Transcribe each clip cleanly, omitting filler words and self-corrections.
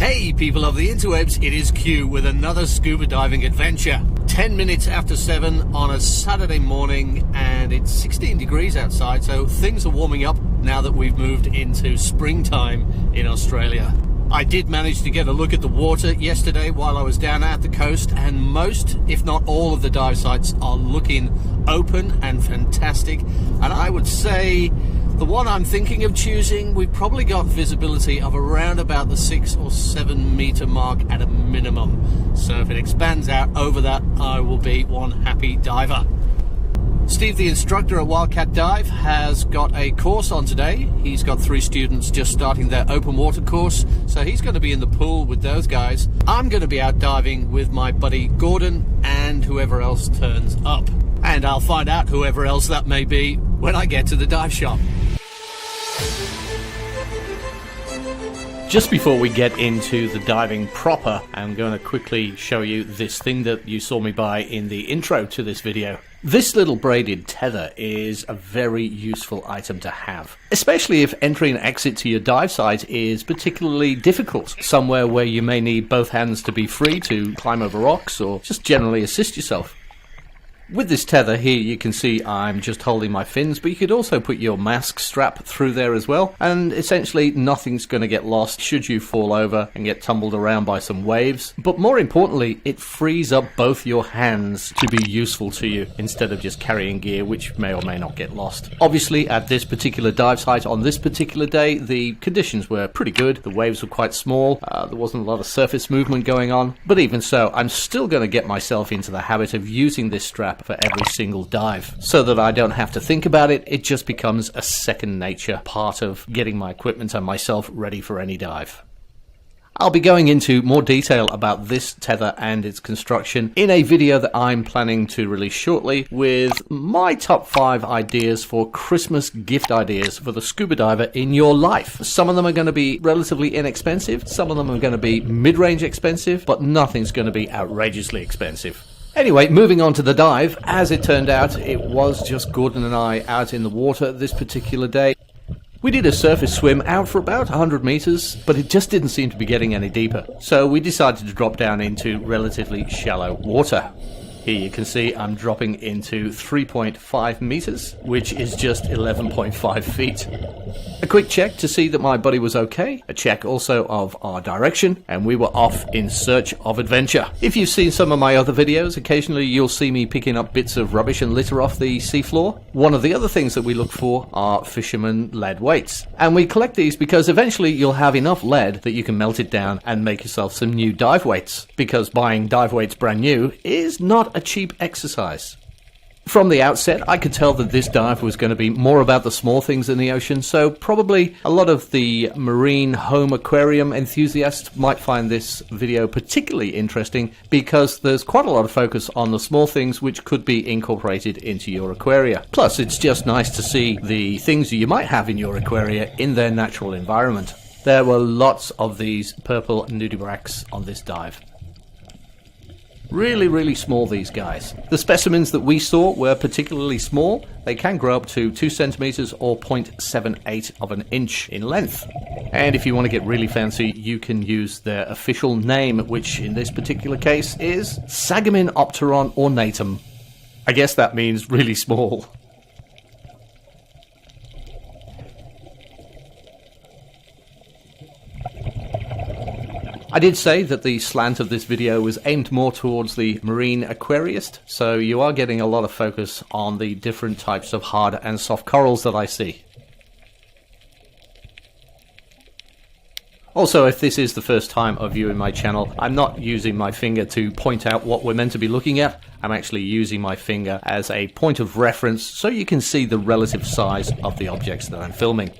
Hey people of the interwebs, it is Q with another scuba diving adventure. 10 minutes after 7 on a Saturday morning, and it's 16 degrees outside, so things are warming up now that we've moved into springtime in Australia. I did manage to get a look at the water yesterday while I was down at the coast, and most, if not all, of the dive sites are looking open and fantastic. And I would say the one I'm thinking of choosing, we've probably got visibility of around about the 6 or 7 meter mark at a minimum. So if it expands out over that, I will be one happy diver. Steve, the instructor at Wildcat Dive, has got a course on today. He's got 3 students just starting their open water course, so he's going to be in the pool with those guys. I'm going to be out diving with my buddy Gordon and whoever else turns up. And I'll find out whoever else that may be when I get to the dive shop. Just before we get into the diving proper, I'm going to quickly show you this thing that you saw me buy in the intro to this video. This little braided tether is a very useful item to have, especially if entry and exit to your dive site is particularly difficult, somewhere where you may need both hands to be free to climb over rocks or just generally assist yourself. With this tether here, you can see I'm just holding my fins, but you could also put your mask strap through there as well, and essentially nothing's going to get lost should you fall over and get tumbled around by some waves. But more importantly, it frees up both your hands to be useful to you instead of just carrying gear which may or may not get lost. Obviously, at this particular dive site on this particular day, the conditions were pretty good. The waves were quite small, there wasn't a lot of surface movement going on, but even so, I'm still going to get myself into the habit of using this strap for every single dive, so that I don't have to think about it. It just becomes a second nature part of getting my equipment and myself ready for any dive. I'll be going into more detail about this tether and its construction in a video that I'm planning to release shortly with my top 5 ideas for Christmas gift ideas for the scuba diver in your life. Some of them are going to be relatively inexpensive, some of them are going to be mid-range expensive, but nothing's going to be outrageously expensive. Anyway, moving on to the dive. As it turned out, it was just Gordon and I out in the water this particular day. We did a surface swim out for about 100 meters, but it just didn't seem to be getting any deeper. So we decided to drop down into relatively shallow water. Here you can see I'm dropping into 3.5 meters, which is just 11.5 feet. A quick check to see that my buddy was okay, a check also of our direction, and we were off in search of adventure. If you've seen some of my other videos, occasionally you'll see me picking up bits of rubbish and litter off the seafloor. One of the other things that we look for are fisherman lead weights. And we collect these because eventually you'll have enough lead that you can melt it down and make yourself some new dive weights. Because buying dive weights brand new is not a cheap exercise. From the outset, I could tell that this dive was going to be more about the small things in the ocean, so probably a lot of the marine home aquarium enthusiasts might find this video particularly interesting because there's quite a lot of focus on the small things which could be incorporated into your aquaria. Plus, it's just nice to see the things you might have in your aquaria in their natural environment. There were lots of these purple nudibranchs on this dive. Really small, these guys. The specimens that we saw were particularly small. They can grow up to 2 centimeters or 0.78 of an inch in length. And if you want to get really fancy, you can use their official name, which in this particular case is Sagaminopteron ornatum. I guess that means really small. I did say that the slant of this video was aimed more towards the marine aquarist, so you are getting a lot of focus on the different types of hard and soft corals that I see. Also, if this is the first time of viewing my channel, I'm not using my finger to point out what we're meant to be looking at. I'm actually using my finger as a point of reference so you can see the relative size of the objects that I'm filming.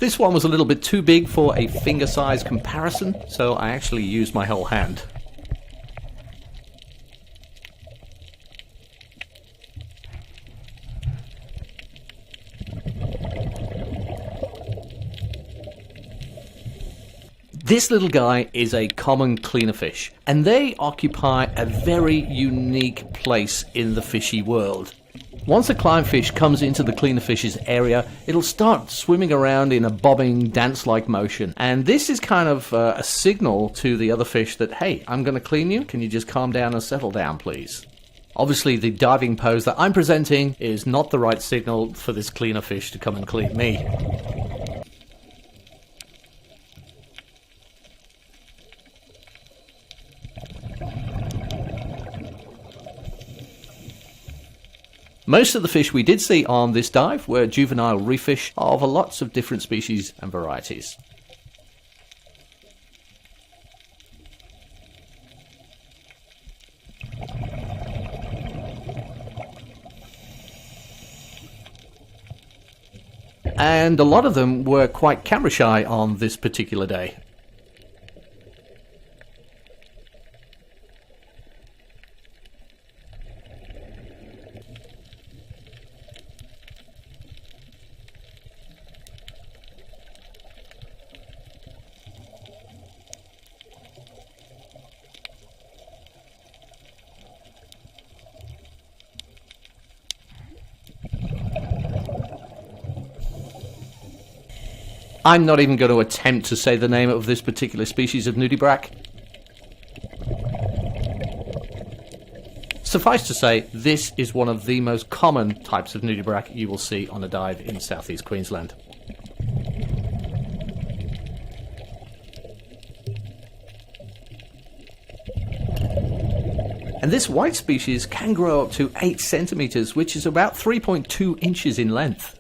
This one was a little bit too big for a finger-size comparison, so I actually used my whole hand. This little guy is a common cleanerfish, and they occupy a very unique place in the fishy world. Once a clownfish comes into the cleaner fish's area, it'll start swimming around in a bobbing, dance-like motion. And this is kind of a signal to the other fish that, hey, I'm going to clean you. Can you just calm down and settle down, please? Obviously, the diving pose that I'm presenting is not the right signal for this cleaner fish to come and clean me. Most of the fish we did see on this dive were juvenile reef fish of lots of different species and varieties. And a lot of them were quite camera shy on this particular day. I'm not even going to attempt to say the name of this particular species of nudibranch. Suffice to say, this is one of the most common types of nudibranch you will see on a dive in southeast Queensland. And this white species can grow up to 8 centimeters, which is about 3.2 inches in length.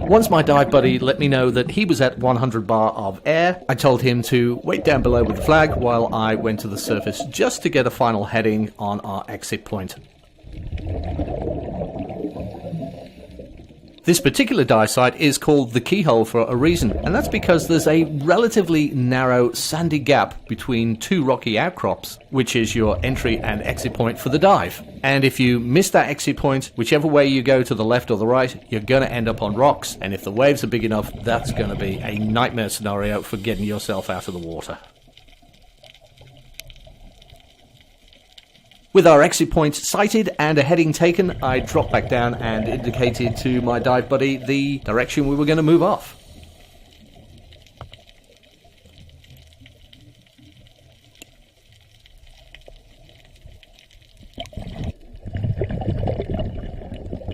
Once my dive buddy let me know that he was at 100 bar of air, I told him to wait down below with the flag while I went to the surface just to get a final heading on our exit point. This particular dive site is called the Keyhole for a reason, and that's because there's a relatively narrow sandy gap between 2 rocky outcrops, which is your entry and exit point for the dive. And if you miss that exit point, whichever way you go, to the left or the right, you're going to end up on rocks, and if the waves are big enough, that's going to be a nightmare scenario for getting yourself out of the water. With our exit point sighted and a heading taken, I dropped back down and indicated to my dive buddy the direction we were going to move off.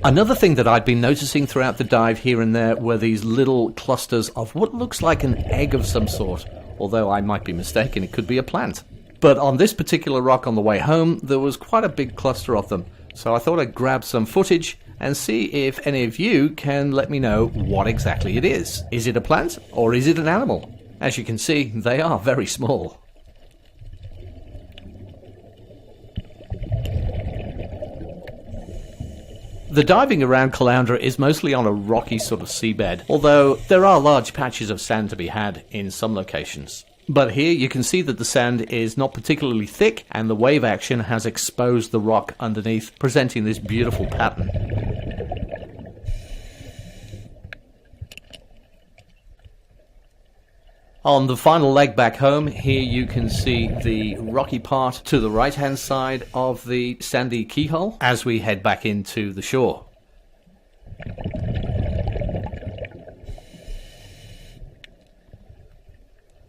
Another thing that I'd been noticing throughout the dive here and there were these little clusters of what looks like an egg of some sort, although I might be mistaken, it could be a plant. But on this particular rock on the way home, there was quite a big cluster of them. So I thought I'd grab some footage and see if any of you can let me know what exactly it is. Is it a plant or is it an animal? As you can see, they are very small. The diving around Caloundra is mostly on a rocky sort of seabed, although there are large patches of sand to be had in some locations. But here you can see that the sand is not particularly thick and the wave action has exposed the rock underneath, presenting this beautiful pattern. On the final leg back home, here you can see the rocky part to the right hand side of the sandy Keyhole as we head back into the shore.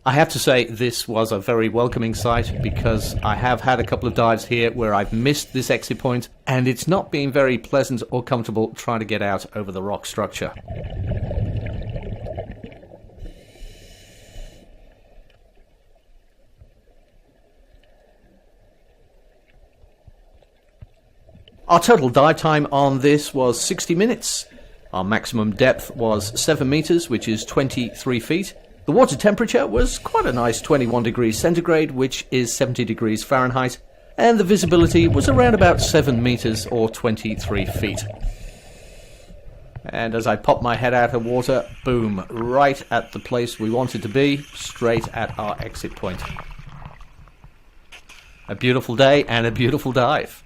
I have to say this was a very welcoming sight because I have had a couple of dives here where I've missed this exit point and it's not been very pleasant or comfortable trying to get out over the rock structure. Our total dive time on this was 60 minutes. Our maximum depth was 7 meters, which is 23 feet. The water temperature was quite a nice 21 degrees centigrade, which is 70 degrees Fahrenheit, and the visibility was around about 7 meters or 23 feet. And as I pop my head out of water, boom, right at the place we wanted to be, straight at our exit point. A beautiful day and a beautiful dive.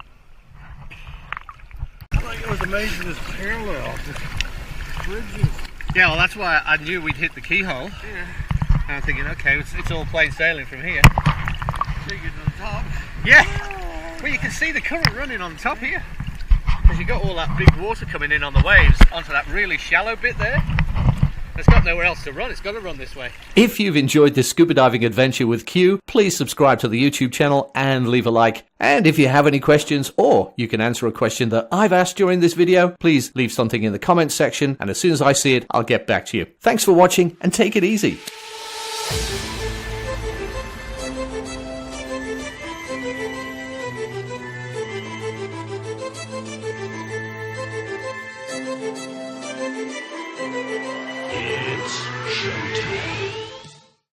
I think it was amazing this parallel, the bridges. Yeah, well that's why I knew we'd hit the keyhole. Yeah. And I'm thinking, okay, it's all plain sailing from here. Take it to the top. Yeah! Well, you can see the current running on top here. Because you've got all that big water coming in on the waves onto that really shallow bit there. It's got nowhere else to run, it's got to run this way. If you've enjoyed this scuba diving adventure with Q, please subscribe to the YouTube channel and leave a like. And if you have any questions, or you can answer a question that I've asked during this video, please leave something in the comments section, and as soon as I see it, I'll get back to you. Thanks for watching, and take it easy. It's showtime.